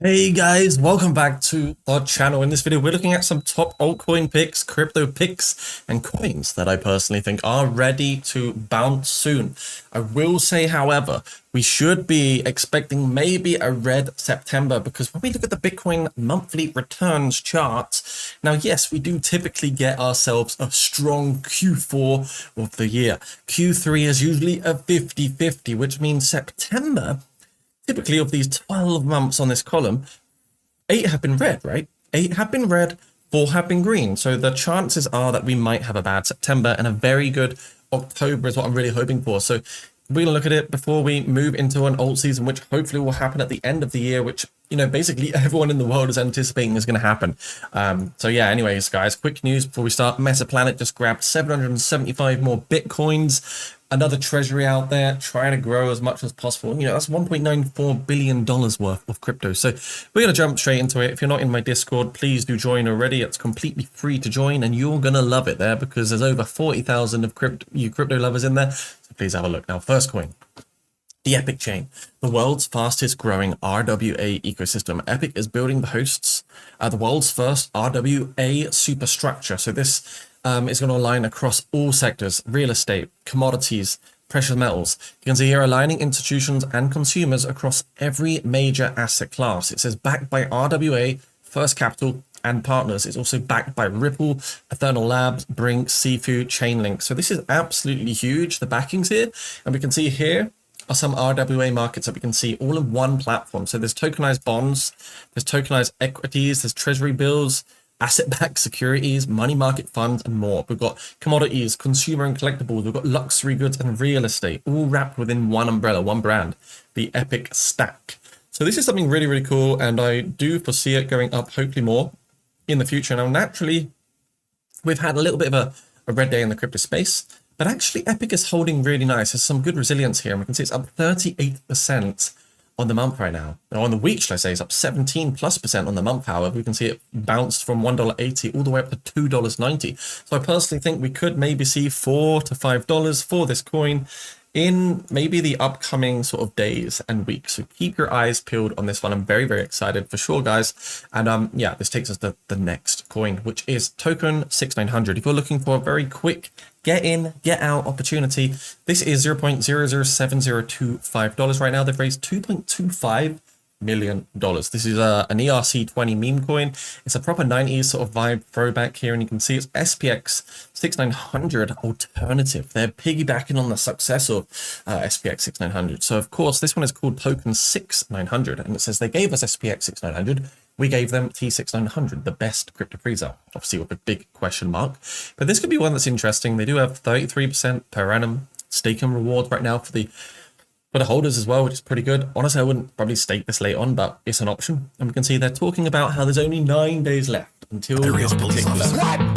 Hey guys, welcome back to our channel. In this video, we're looking at some top altcoin picks, crypto picks, and coins that I personally think are ready to bounce soon. I will say, however, we should be expecting maybe a red September because when we look at the Bitcoin monthly returns chart, now, yes, we do typically get ourselves a strong Q4 of the year. Q3 is usually a 50-50, which means September, typically of these 12 months on this column, 8 have been red, right? 8 have been red, 4 have been green. So the chances are that we might have a bad September and a very good October is what I'm really hoping for. So we're going to look at it before we move into an alt season, which hopefully will happen at the end of the year, which, you know, basically everyone in the world is anticipating is going to happen. So yeah, anyways, guys, quick news before we start. Metaplanet just grabbed 775 more Bitcoins. Another treasury out there trying to grow as much as possible. You know, that's $1.94 billion worth of crypto. So we're going to jump straight into it. If you're not in my Discord, please do join already. It's completely free to join and you're going to love it there because there's over 40,000 of crypto lovers in there. So please have a look. Now, first coin. The Epic chain, the world's fastest growing RWA ecosystem. Epic is building the hosts, the world's first RWA superstructure. So this is going to align across all sectors: real estate, commodities, precious metals. You can see here aligning institutions and consumers across every major asset class. It says backed by RWA, First Capital, and partners. It's also backed by Ripple, Eternal Labs, Brink, Seafood, Chainlink. So this is absolutely huge, the backings here. And we can see here are some RWA markets that we can see all in one platform. So there's tokenized bonds, there's tokenized equities, there's treasury bills, asset-backed securities, money market funds, and more. We've got commodities, consumer and collectibles, we've got luxury goods and real estate, all wrapped within one umbrella, one brand, the Epic Stack. So this is something really, really cool, and I do foresee it going up, hopefully more, in the future. Now, naturally, we've had a little bit of a red day in the crypto space, but actually Epic is holding really nice. There's some good resilience here, and we can see it's up 38% on the month right now. Now on the week, should I say, it's up 17+% on the month. However, we can see it bounced from $1.80 all the way up to $2.90. So I personally think we could maybe see $4 to $5 for this coin in maybe the upcoming sort of days and weeks. So keep your eyes peeled on this one. I'm very, very excited for sure, guys. And yeah, this takes us to the next coin, which is token 6900. If you're looking for a very quick get in, get out opportunity, this is $0.007025 right now. They've raised $2.25 million. This is an ERC20 meme coin. It's a proper 90s sort of vibe throwback here, and you can see it's SPX 6900 alternative. They're piggybacking on the success of SPX 6900. So of course this one is called token 6900, and it says they gave us SPX 6900. We gave them T6900, the best crypto freezer, obviously with a big question mark. But this could be one that's interesting. They do have 33% per annum staking reward right now for the holders as well, which is pretty good. Honestly, I wouldn't probably stake this late on, but it's an option. And we can see they're talking about how there's only 9 days left until this particular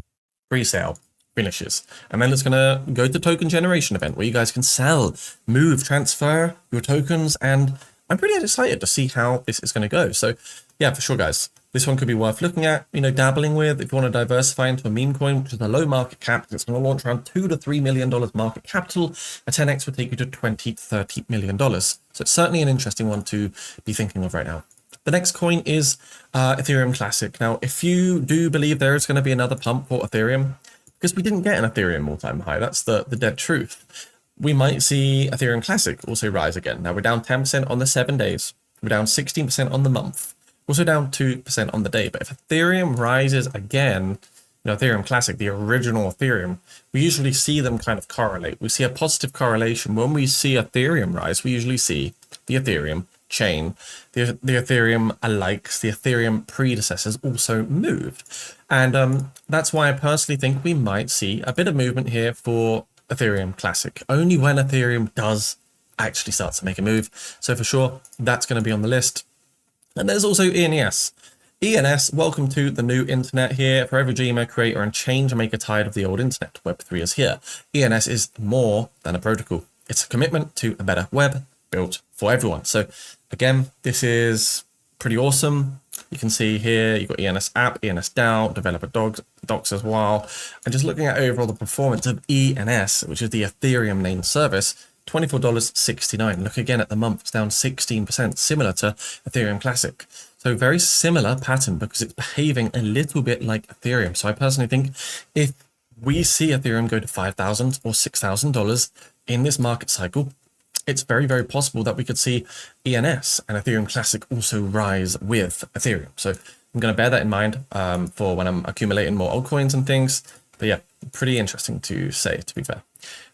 pre-sale finishes. And then it's going to go to token generation event where you guys can sell, move, transfer your tokens. And I'm pretty excited to see how this is going to go. So yeah, for sure, guys. This one could be worth looking at, you know, dabbling with if you want to diversify into a meme coin, which is a low market cap. It's going to launch around $2 to $3 million market capital. A 10x would take you to $20 to $30 million. So it's certainly an interesting one to be thinking of right now. The next coin is Ethereum Classic. Now, if you do believe there is going to be another pump for Ethereum, because we didn't get an Ethereum all-time high, that's the dead truth, we might see Ethereum Classic also rise again. Now, we're down 10% on the 7 days. We're down 16% on the month. Also down 2% on the day. But if Ethereum rises again, you know, Ethereum Classic, the original Ethereum, we usually see them kind of correlate. We see a positive correlation. When we see Ethereum rise, we usually see the Ethereum chain, the Ethereum alikes, the Ethereum predecessors also moved. And that's why I personally think we might see a bit of movement here for Ethereum Classic, only when Ethereum does actually start to make a move. So for sure, that's going to be on the list. And there's also ENS. ENS, welcome to the new internet here. For every dreamer, creator, and change maker tired of the old internet, Web3 is here. ENS is more than a protocol. It's a commitment to a better web built for everyone. So again, this is pretty awesome. You can see here, you've got ENS app, ENS DAO, developer docs as well. And just looking at overall the performance of ENS, which is the Ethereum named service, $24.69. Look again at the month, it's down 16%, similar to Ethereum Classic. So very similar pattern because it's behaving a little bit like Ethereum. So I personally think if we see Ethereum go to $5,000 or $6,000 in this market cycle, it's very, very possible that we could see ENS and Ethereum Classic also rise with Ethereum. So I'm going to bear that in mind for when I'm accumulating more altcoins and things. But yeah, pretty interesting to say, to be fair.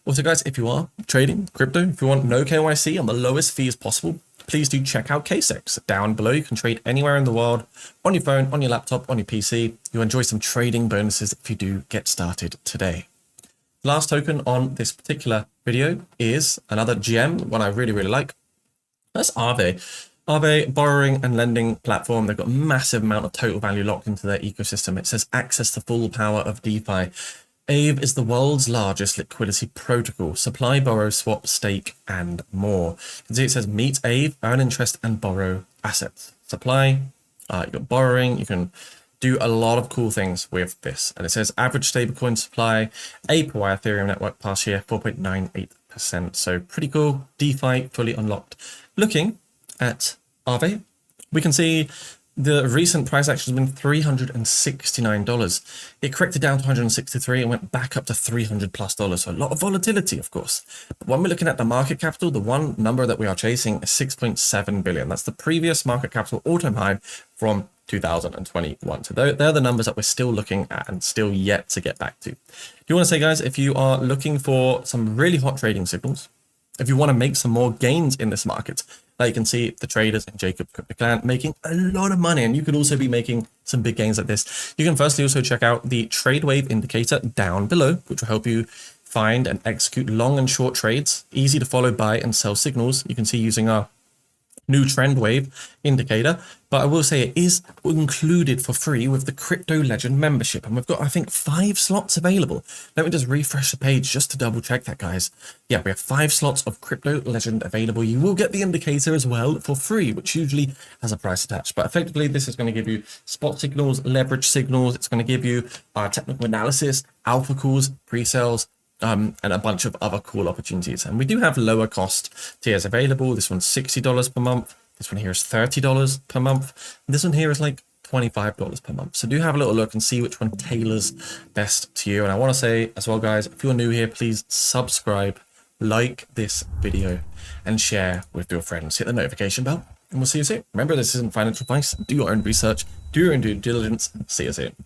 Also, guys, if you are trading crypto, if you want no KYC on the lowest fees possible, please do check out KSEX. Down below, you can trade anywhere in the world, on your phone, on your laptop, on your PC. You'll enjoy some trading bonuses if you do get started today. Last token on this particular video is another gem, one I really, really like. That's Aave. Aave, borrowing and lending platform. They've got a massive amount of total value locked into their ecosystem. It says access to full power of DeFi. Aave is the world's largest liquidity protocol. Supply, borrow, swap, stake, and more. You can see it says meet Aave, earn interest, and borrow assets. Supply, you've got borrowing. You can do a lot of cool things with this. And it says average stablecoin supply, APY Ethereum network past year, 4.98%. So pretty cool. DeFi fully unlocked. Looking at Aave, we can see the recent price action has been $369. It corrected down to 163 and went back up to $300+. So a lot of volatility, of course. But when we're looking at the market capital, the one number that we are chasing is 6.7 billion. That's the previous market capital all-time high from 2021. So they're the numbers that we're still looking at and still yet to get back to. Do you want to say, guys, if you are looking for some really hot trading signals, if you want to make some more gains in this market, like you can see the traders in Jacob Crypto Clan making a lot of money, and you could also be making some big gains like this. You can firstly also check out the trade wave indicator down below, which will help you find and execute long and short trades, easy to follow buy and sell signals. You can see using our new trend wave indicator, but I will say it is included for free with the Crypto Legend membership, and we've got, I think, 5 slots available. Let me just refresh the page just to double check that, guys. Yeah, we have 5 slots of Crypto Legend available. You will get the indicator as well for free, which usually has a price attached, but effectively this is going to give you spot signals, leverage signals. It's going to give you technical analysis, alpha calls, pre-sales, and a bunch of other cool opportunities. And we do have lower cost tiers available. This one's $60 per month. This one here is $30 per month. And this one here is like $25 per month. So do have a little look and see which one tailors best to you. And I want to say as well, guys, if you're new here, please subscribe, like this video, and share with your friends. Hit the notification bell, and we'll see you soon. Remember, this isn't financial advice. Do your own research, do your own due diligence. See you soon.